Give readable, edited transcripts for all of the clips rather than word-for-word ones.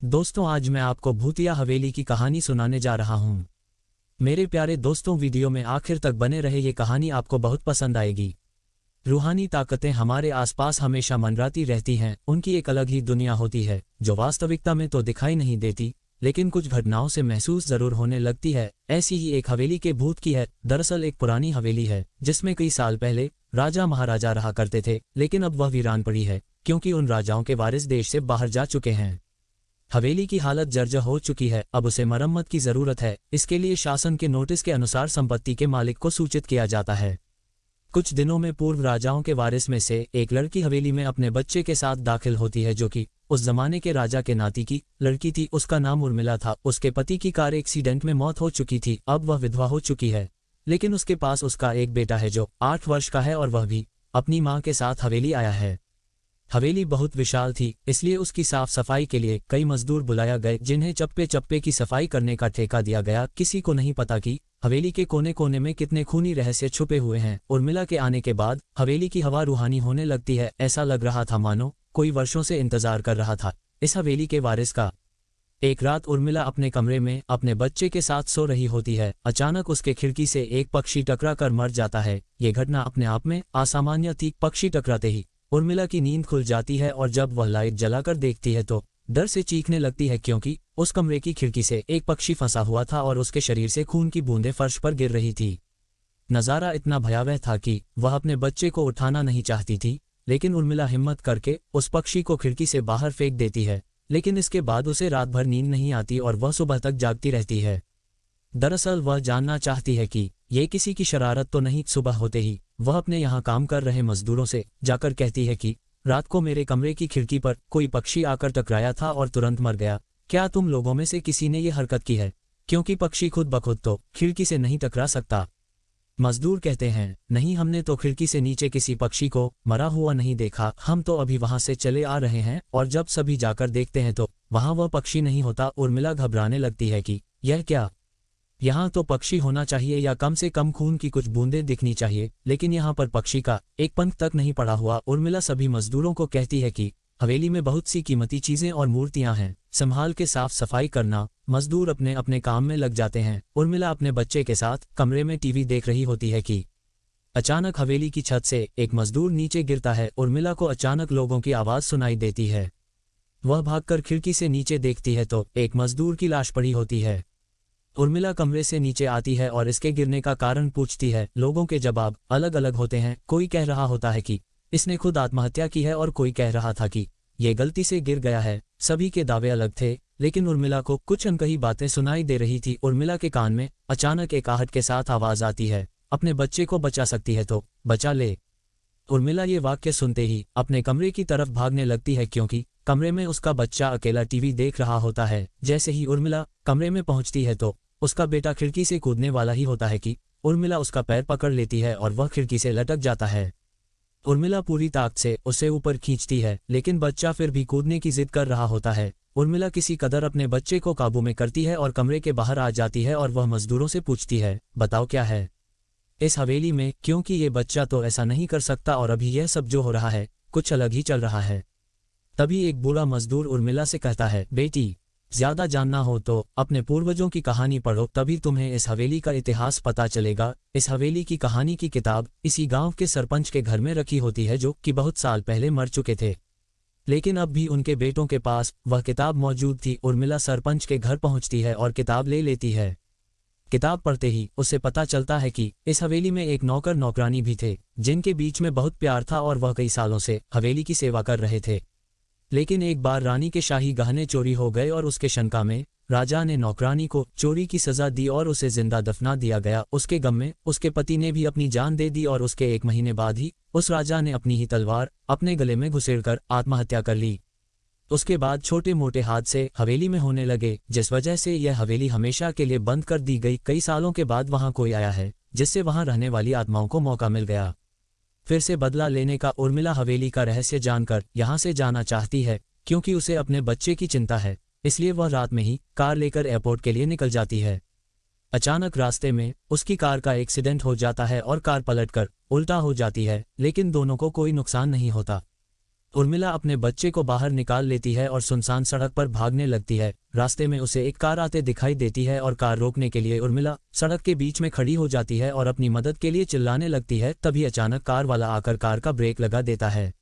दोस्तों, आज मैं आपको भूतिया हवेली की कहानी सुनाने जा रहा हूँ। मेरे प्यारे दोस्तों, वीडियो में आखिर तक बने रहे। ये कहानी आपको बहुत पसंद आएगी। रूहानी ताकतें हमारे आसपास हमेशा मंडराती रहती हैं। उनकी एक अलग ही दुनिया होती है जो वास्तविकता में तो दिखाई नहीं देती, लेकिन कुछ घटनाओं से महसूस जरूर होने लगती है। ऐसी ही एक हवेली के भूत की है। दरअसल एक पुरानी हवेली है जिसमें कई साल पहले राजा महाराजा रहा करते थे, लेकिन अब वह वीरान पड़ी है क्योंकि उन राजाओं के वारिस देश से बाहर जा चुके हैं। हवेली की हालत जर्जर हो चुकी है। अब उसे मरम्मत की जरूरत है। इसके लिए शासन के नोटिस के अनुसार संपत्ति के मालिक को सूचित किया जाता है। कुछ दिनों में पूर्व राजाओं के वारिस में से एक लड़की हवेली में अपने बच्चे के साथ दाखिल होती है, जो कि उस जमाने के राजा के नाती की लड़की थी। उसका नाम उर्मिला था। उसके पति की कार एक्सीडेंट में मौत हो चुकी थी। अब वह विधवा हो चुकी है, लेकिन उसके पास उसका एक बेटा है जो 8 वर्ष का है और वह भी अपनी माँ के साथ हवेली आया है। हवेली बहुत विशाल थी, इसलिए उसकी साफ सफाई के लिए कई मजदूर बुलाया गए, जिन्हें चप्पे चप्पे की सफाई करने का ठेका दिया गया। किसी को नहीं पता कि हवेली के कोने कोने में कितने खूनी रहस्य छुपे हुए हैं। उर्मिला के आने के बाद हवेली की हवा रूहानी होने लगती है। ऐसा लग रहा था मानो कोई वर्षों से इंतजार कर रहा था इस हवेली के वारिस का। एक रात उर्मिला अपने कमरे में अपने बच्चे के साथ सो रही होती है। अचानक उसके खिड़की से एक पक्षी टकरा कर मर जाता है। ये घटना अपने आप में असामान्य थी। पक्षी टकराते ही उर्मिला की नींद खुल जाती है और जब वह लाइट जलाकर देखती है तो डर से चीखने लगती है, क्योंकि उस कमरे की खिड़की से एक पक्षी फंसा हुआ था और उसके शरीर से खून की बूंदें फर्श पर गिर रही थी। नज़ारा इतना भयावह था कि वह अपने बच्चे को उठाना नहीं चाहती थी, लेकिन उर्मिला हिम्मत करके उस पक्षी को खिड़की से बाहर फेंक देती है। लेकिन इसके बाद उसे रात भर नींद नहीं आती और वह सुबह तक जागती रहती है। दरअसल वह जानना चाहती है कि ये किसी की शरारत तो नहीं। सुबह होते ही वह अपने यहाँ काम कर रहे मजदूरों से जाकर कहती है कि रात को मेरे कमरे की खिड़की पर कोई पक्षी आकर टकराया था और तुरंत मर गया। क्या तुम लोगों में से किसी ने ये हरकत की है? क्योंकि पक्षी खुद ब खुद तो खिड़की से नहीं टकरा सकता। मजदूर कहते हैं, नहीं, हमने तो खिड़की से नीचे किसी पक्षी को मरा हुआ नहीं देखा। हम तो अभी वहां से चले आ रहे हैं और जब सभी जाकर देखते हैं तो वहां वह पक्षी नहीं होता। उर्मिला घबराने लगती है कि यह क्या, यहाँ तो पक्षी होना चाहिए या कम से कम खून की कुछ बूंदें दिखनी चाहिए, लेकिन यहाँ पर पक्षी का एक पंख तक नहीं पड़ा हुआ। उर्मिला सभी मजदूरों को कहती है कि हवेली में बहुत सी कीमती चीजें और मूर्तियां हैं, संभाल के साफ सफाई करना। मजदूर अपने अपने काम में लग जाते हैं। उर्मिला अपने बच्चे के साथ कमरे में टीवी देख रही होती है कि अचानक हवेली की छत से एक मजदूर नीचे गिरता है। उर्मिला को अचानक लोगों की आवाज सुनाई देती है। वह भागकर खिड़की से नीचे देखती है तो एक मजदूर की लाश पड़ी होती है। उर्मिला कमरे से नीचे आती है और इसके गिरने का कारण पूछती है। लोगों के जवाब अलग अलग होते हैं। कोई कह रहा होता है कि इसने खुद आत्महत्या की है और कोई कह रहा था कि ये गलती से गिर गया है। सभी के दावे अलग थे, लेकिन उर्मिला को कुछ अनकही बातें सुनाई दे रही थी। उर्मिला के कान में अचानक एक आहट के साथ आवाज आती है, अपने बच्चे को बचा सकती है तो बचा ले। उर्मिला ये वाक्य सुनते ही अपने कमरे की तरफ भागने लगती है, क्योंकि कमरे में उसका बच्चा अकेला टीवी देख रहा होता है। जैसे ही उर्मिला कमरे में पहुंचती है तो उसका बेटा खिड़की से कूदने वाला ही होता है कि उर्मिला उसका पैर पकड़ लेती है और वह खिड़की से लटक जाता है। उर्मिला पूरी ताकत से उसे ऊपर खींचती है, लेकिन बच्चा फिर भी कूदने की जिद कर रहा होता है। उर्मिला किसी कदर अपने बच्चे को काबू में करती है और कमरे के बाहर आ जाती है और वह मजदूरों से पूछती है, बताओ क्या है इस हवेली में, क्योंकि ये बच्चा तो ऐसा नहीं कर सकता और अभी यह सब जो हो रहा है कुछ अलग ही चल रहा है। तभी एक बूढ़ा मजदूर उर्मिला से कहता है, बेटी, ज्यादा जानना हो तो अपने पूर्वजों की कहानी पढ़ो, तभी तुम्हें इस हवेली का इतिहास पता चलेगा। इस हवेली की कहानी की किताब इसी गांव के सरपंच के घर में रखी होती है, जो कि बहुत साल पहले मर चुके थे, लेकिन अब भी उनके बेटों के पास वह किताब मौजूद थी। उर्मिला सरपंच के घर पहुंचती है और किताब ले लेती है। किताब पढ़ते ही उसे पता चलता है कि इस हवेली में एक नौकर नौकरानी भी थे, जिनके बीच में बहुत प्यार था और वह कई सालों से हवेली की सेवा कर रहे थे। लेकिन एक बार रानी के शाही गहने चोरी हो गए और उसके शंका में राजा ने नौकरानी को चोरी की सजा दी और उसे जिंदा दफना दिया गया। उसके गम में उसके पति ने भी अपनी जान दे दी और उसके 1 महीने बाद ही उस राजा ने अपनी ही तलवार अपने गले में घुसेड़कर आत्महत्या कर ली। उसके बाद छोटे मोटे हादसे हवेली में होने लगे, जिस वजह से यह हवेली हमेशा के लिए बंद कर दी गई। कई सालों के बाद वहां कोई आया है, जिससे वहां रहने वाली आत्माओं को मौका मिल गया फिर से बदला लेने का। उर्मिला हवेली का रहस्य जानकर यहाँ से जाना चाहती है, क्योंकि उसे अपने बच्चे की चिंता है। इसलिए वह रात में ही कार लेकर एयरपोर्ट के लिए निकल जाती है। अचानक रास्ते में उसकी कार का एक्सीडेंट हो जाता है और कार पलटकर उल्टा हो जाती है, लेकिन दोनों को कोई नुकसान नहीं होता। उर्मिला अपने बच्चे को बाहर निकाल लेती है और सुनसान सड़क पर भागने लगती है। रास्ते में उसे एक कार आते दिखाई देती है और कार रोकने के लिए उर्मिला सड़क के बीच में खड़ी हो जाती है और अपनी मदद के लिए चिल्लाने लगती है। तभी अचानक कार वाला आकर कार का ब्रेक लगा देता है।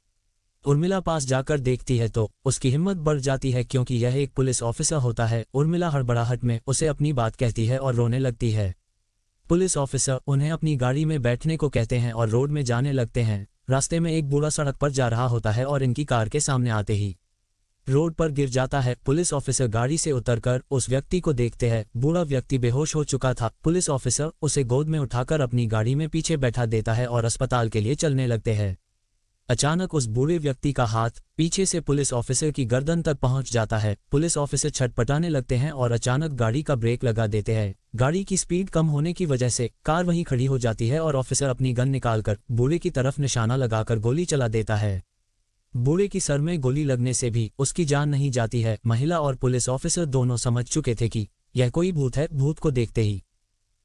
उर्मिला पास जाकर देखती है तो उसकी हिम्मत बढ़ जाती है क्योंकि यह एक पुलिस ऑफिसर होता है। उर्मिला हड़बड़ाहट में उसे अपनी बात कहती है और रोने लगती है। पुलिस ऑफिसर उन्हें अपनी गाड़ी में बैठने को कहते हैं और रोड में जाने लगते हैं। रास्ते में एक बूढ़ा सड़क पर जा रहा होता है और इनकी कार के सामने आते ही रोड पर गिर जाता है। पुलिस ऑफिसर गाड़ी से उतरकर उस व्यक्ति को देखते हैं। बूढ़ा व्यक्ति बेहोश हो चुका था। पुलिस ऑफिसर उसे गोद में उठाकर अपनी गाड़ी में पीछे बैठा देता है और अस्पताल के लिए चलने लगते हैं। अचानक उस बूढ़े व्यक्ति का हाथ पीछे से पुलिस ऑफिसर की गर्दन तक पहुंच जाता है। पुलिस ऑफिसर छटपटाने लगते हैं और अचानक गाड़ी का ब्रेक लगा देते हैं। गाड़ी की स्पीड कम होने की वजह से कार वहीं खड़ी हो जाती है और ऑफिसर अपनी गन निकालकर बूढ़े की तरफ निशाना लगाकर गोली चला देता है। बूढ़े की सर में गोली लगने से भी उसकी जान नहीं जाती है। महिला और पुलिस ऑफिसर दोनों समझ चुके थे कि यह कोई भूत है। भूत को देखते ही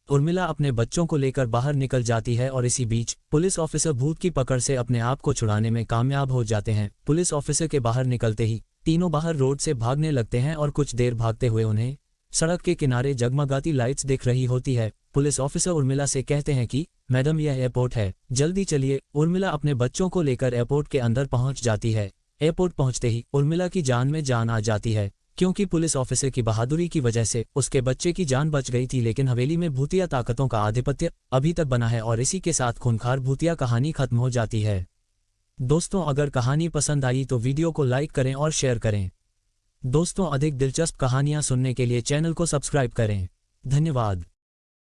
उर्मिला अपने बच्चों को लेकर बाहर निकल जाती है और इसी बीच पुलिस ऑफिसर भूत की पकड़ से अपने आप को छुड़ाने में कामयाब हो जाते हैं। पुलिस ऑफिसर के बाहर निकलते ही तीनों बाहर रोड से भागने लगते हैं और कुछ देर भागते हुए उन्हें सड़क के किनारे जगमगाती लाइट्स दिख रही होती है। पुलिस ऑफिसर उर्मिला से कहते हैं कि मैडम यह एयरपोर्ट है, जल्दी चलिए। उर्मिला अपने बच्चों को लेकर एयरपोर्ट के अंदर पहुंच जाती है। एयरपोर्ट पहुंचते ही उर्मिला की जान में जान आ जाती है क्योंकि पुलिस ऑफिसर की बहादुरी की वजह से उसके बच्चे की जान बच गई थी। लेकिन हवेली में भूतिया ताकतों का आधिपत्य अभी तक बना है और इसी के साथ खूंखार भूतिया कहानी खत्म हो जाती है। दोस्तों, अगर कहानी पसंद आई तो वीडियो को लाइक करें और शेयर करें। दोस्तों, अधिक दिलचस्प कहानियां सुनने के लिए चैनल को सब्सक्राइब करें। धन्यवाद।